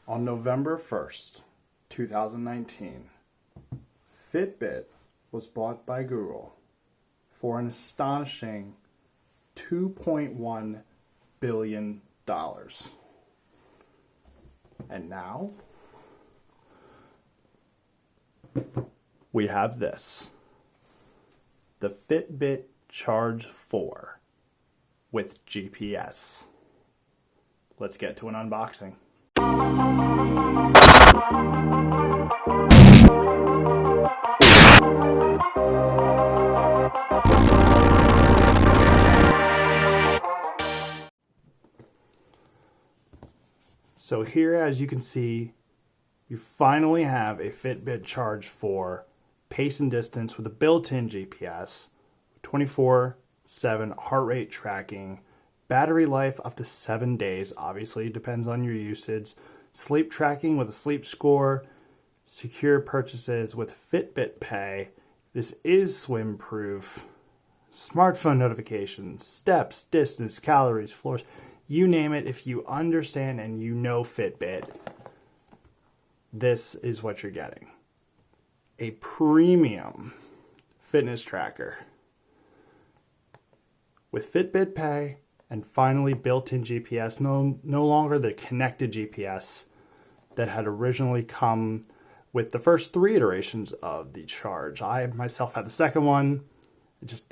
On November 1st, 2019, Fitbit was bought by Google for an astonishing $2.1 billion. And now we have this, the Fitbit Charge 4 with GPS. Let's get to an unboxing. So here, as you can see, you finally have a Fitbit Charge 4 pace and distance with a built-in GPS, 24/7 heart rate tracking, battery life up to 7 days, obviously it depends on your usage, sleep tracking with a sleep score, secure purchases with Fitbit Pay. This is swim proof, smartphone notifications, steps, distance, calories, floors, you name it. If you understand and you know Fitbit, this is what you're getting. A premium fitness tracker with Fitbit Pay and finally built-in GPS, no longer the connected GPS that had originally come with the first 3 iterations of the Charge. I myself had the second one.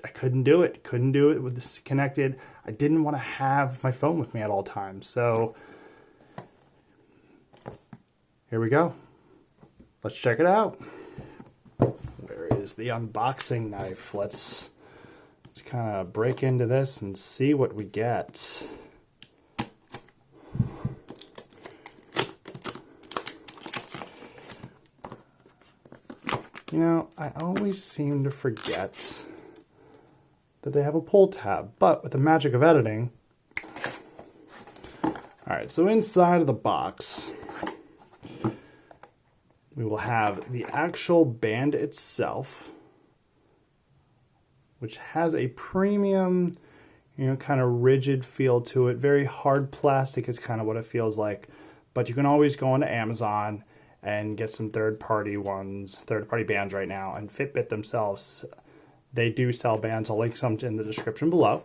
I couldn't do it. Couldn't do it with this connected. I didn't want to have my phone with me at all times. So here we go. Let's check it out. Where is the unboxing knife? Let's kind of break into this and see what we get. You know, I always seem to forget that they have a pull tab, but with the magic of editing. All right, so inside of the box, we will have the actual band itself, which has a premium, kind of rigid feel to it. Very hard plastic is kind of what it feels like, but you can always go onto Amazon and get some third-party bands right now, and Fitbit themselves, they do sell bands. I'll link some in the description below.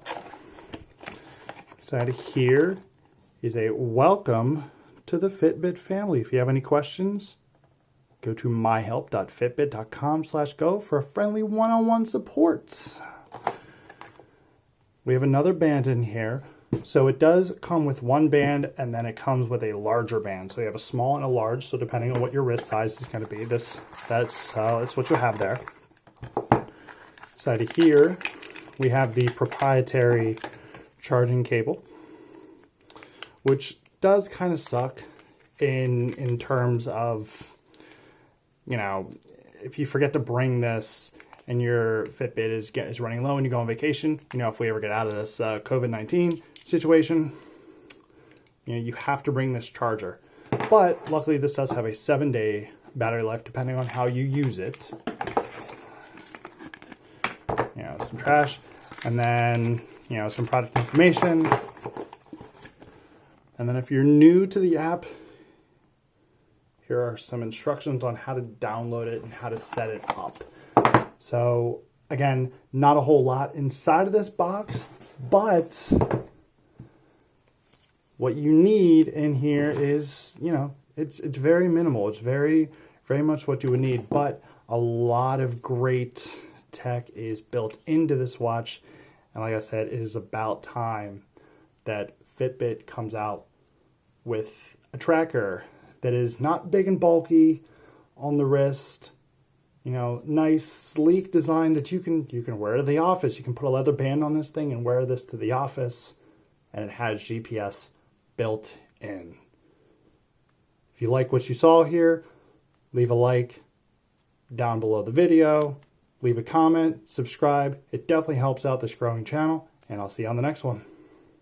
Inside of here is a welcome to the Fitbit family. If you have any questions, go to myhelp.fitbit.com/go for a friendly one-on-one support. We have another band in here. So it does come with one band, and then it comes with a larger band. So you have a small and a large. So depending on what your wrist size is going to be, that's what you have there. Inside of here, we have the proprietary charging cable, which does kind of suck in terms of, if you forget to bring this and your Fitbit is running low and you go on vacation, if we ever get out of this COVID-19 situation, you have to bring this charger. But luckily this does have a 7-day battery life depending on how you use it. Some trash, and then some product information. And then if you're new to the app, here are some instructions on how to download it and how to set it up. So again, not a whole lot inside of this box, but what you need in here is, it's very minimal. It's very, very much what you would need, but a lot of great tech is built into this watch. And like I said, it is about time that Fitbit comes out with a tracker that is not big and bulky on the wrist, nice sleek design that you can wear to the office. You can put a leather band on this thing and wear this to the office, and it has GPS built in. If you like what you saw here, leave a like down below the video, leave a comment, subscribe. It definitely helps out this growing channel, and I'll see you on the next one.